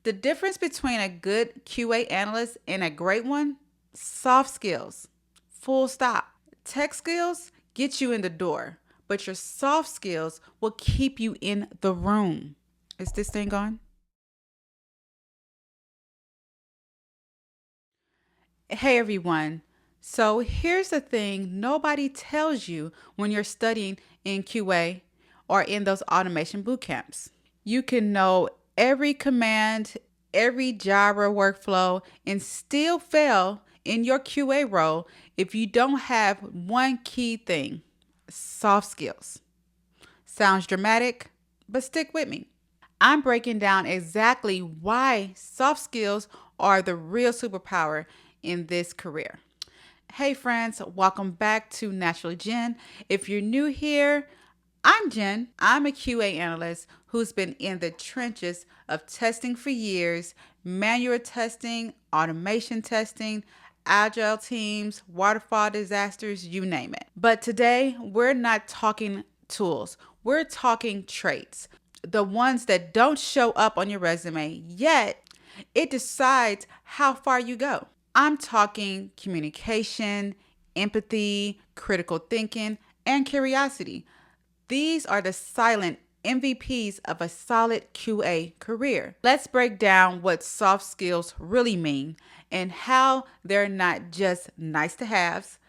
The difference between a good QA analyst and a great one, soft skills, full stop. Tech skills get you in the door, but your soft skills will keep you in the room. Is this thing on? Hey everyone. So here's the thing nobody tells you when you're studying in QA or in those automation boot camps. You can know every command, every Jira workflow, and still fail in your QA role if you don't have one key thing: soft skills. Sounds dramatic, but stick with me. I'm breaking down exactly why soft skills are the real superpower in this career. Hey friends, welcome back to Naturally Jen. If you're new here, I'm Jen. I'm a QA analyst who's been in the trenches of testing for years: manual testing, automation testing, agile teams, waterfall disasters, you name it. But today, we're not talking tools, we're talking traits. The ones that don't show up on your resume, yet it decides how far you go. I'm talking communication, empathy, critical thinking, and curiosity. These are the silent MVPs of a solid QA career. Let's break down what soft skills really mean and how they're not just nice to haves.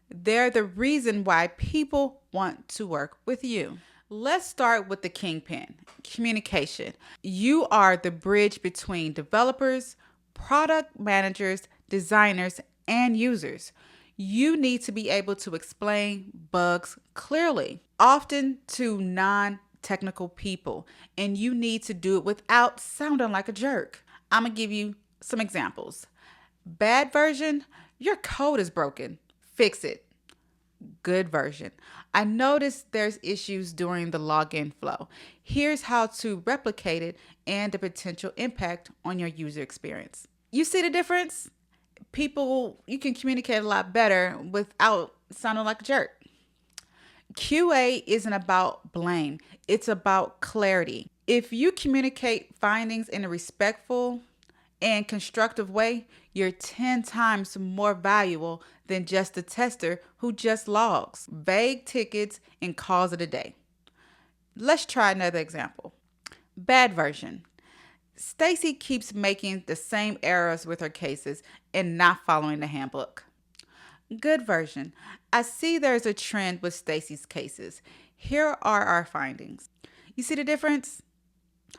They're the reason why people want to work with you. Let's start with the kingpin: communication. You are the bridge between developers, product managers, designers, and users. You need to be able to explain bugs clearly, often to non technical people, and you need to do it without sounding like a jerk. I'm gonna give you some examples. Bad version: your code is broken, fix it. Good version: I noticed there's issues during the login flow. Here's how to replicate it and the potential impact on your user experience. You see the difference? You can communicate a lot better without sounding like a jerk. QA isn't about blame, it's about clarity. If you communicate findings in a respectful and constructive way, you're 10 times more valuable than just a tester who just logs vague tickets and calls it a day. Let's try another example. Bad version: Stacy keeps making the same errors with her cases and not following the handbook. Good version: I see there's a trend with Stacy's cases. Here are our findings. You see the difference?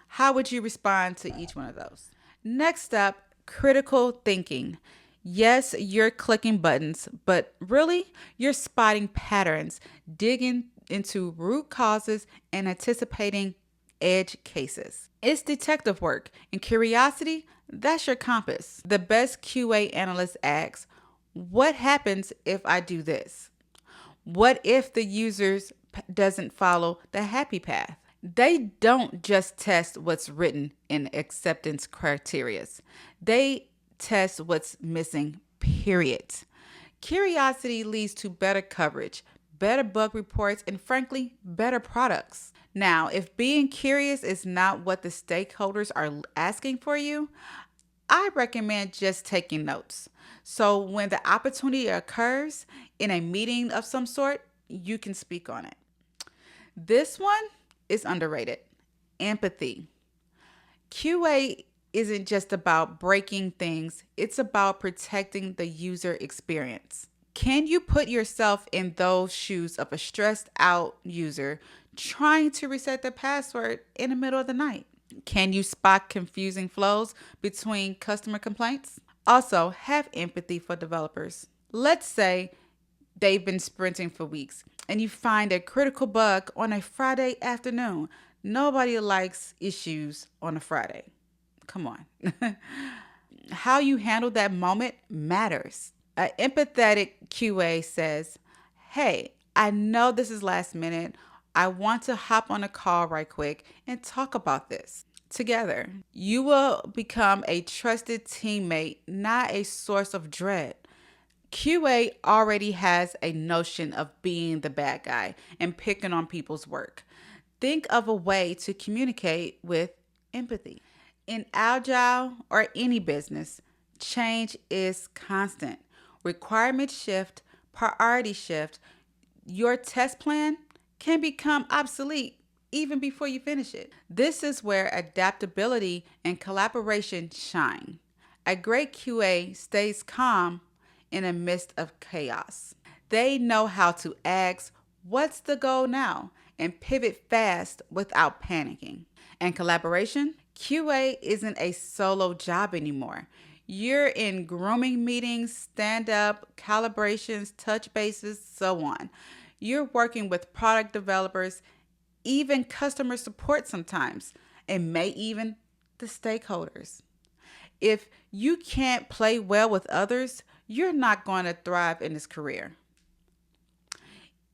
How would you respond to each one of those? Next up, critical thinking. Yes, you're clicking buttons, but really, you're spotting patterns, digging into root causes, and anticipating edge cases. It's detective work, and curiosity, that's your compass. The best QA analyst asks, what happens if I do this? What if the user doesn't follow the happy path? They don't just test what's written in acceptance criteria. They test what's missing, period. Curiosity leads to better coverage, better bug reports, and frankly, better products. Now, if being curious is not what the stakeholders are asking for you, I recommend just taking notes. So when the opportunity occurs in a meeting of some sort, you can speak on it. This one is underrated: empathy. QA isn't just about breaking things, it's about protecting the user experience. Can you put yourself in those shoes of a stressed out user trying to reset their password in the middle of the night? Can you spot confusing flows between customer complaints? Also, have empathy for developers. Let's say they've been sprinting for weeks and you find a critical bug on a Friday afternoon. Nobody likes issues on a Friday. Come on. How you handle that moment matters. An empathetic QA says, hey, I know this is last minute. I want to hop on a call right quick and talk about this. Together, you will become a trusted teammate, not a source of dread. QA already has a notion of being the bad guy and picking on people's work. Think of a way to communicate with empathy. In Agile or any business, change is constant. Requirement shift, priority shift. Your test plan can become obsolete even before you finish it. This is where adaptability and collaboration shine. A great QA stays calm in the midst of chaos. They know how to ask, "What's the goal now?" and pivot fast without panicking. And collaboration? QA isn't a solo job anymore. You're in grooming meetings, stand up, calibrations, touch bases, so on. You're working with product developers, even customer support sometimes, and may even the stakeholders. If you can't play well with others, you're not going to thrive in this career.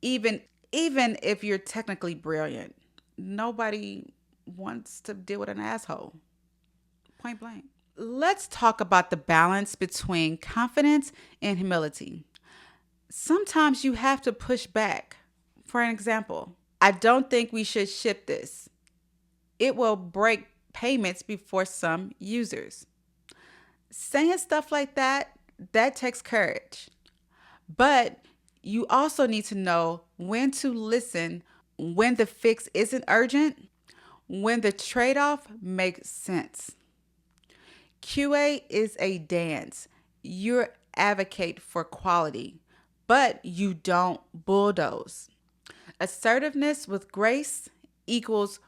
Even even if you're technically brilliant, nobody wants to deal with an asshole. Point blank. Let's talk about the balance between confidence and humility. Sometimes you have to push back. For an example, "I don't think we should ship this. It will break payments before some users." Saying stuff like that takes courage. But you also need to know when to listen, when the fix isn't urgent, when the trade off makes sense. QA is a dance. You advocate for quality, but you don't bulldoze. Assertiveness with grace equals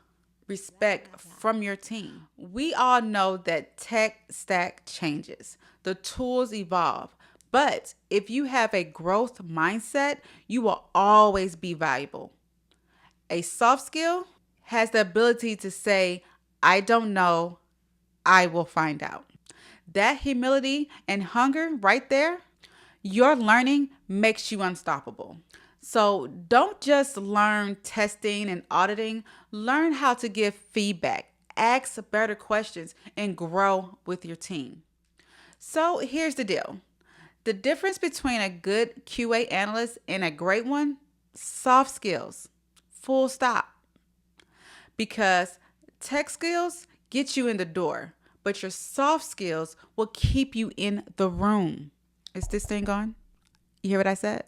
respect from your team. We all know that tech stack changes, the tools evolve, but if you have a growth mindset, you will always be valuable. A soft skill has the ability to say, "I don't know, I will find out." That humility and hunger right there, your learning makes you unstoppable. So don't just learn testing and auditing, learn how to give feedback, ask better questions, and grow with your team. So here's the deal: the difference between a good QA analyst and a great one: soft skills. Full stop. Because tech skills get you in the door, but your soft skills will keep you in the room. Is this thing on? You hear what I said?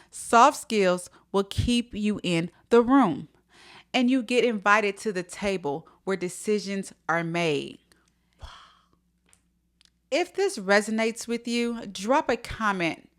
Soft skills will keep you in the room and you get invited to the table where decisions are made. If this resonates with you, drop a comment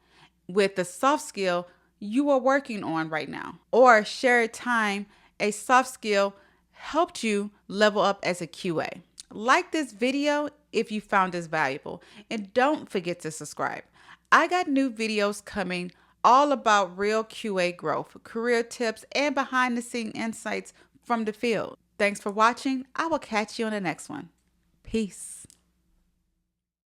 with the soft skill you are working on right now, or share a time a soft skill helped you level up as a QA. Like this video if you found this valuable, and don't forget to subscribe. I got new videos coming all about real QA growth, career tips, and behind the scene insights from the field. Thanks for watching. I will catch you on the next one. Peace.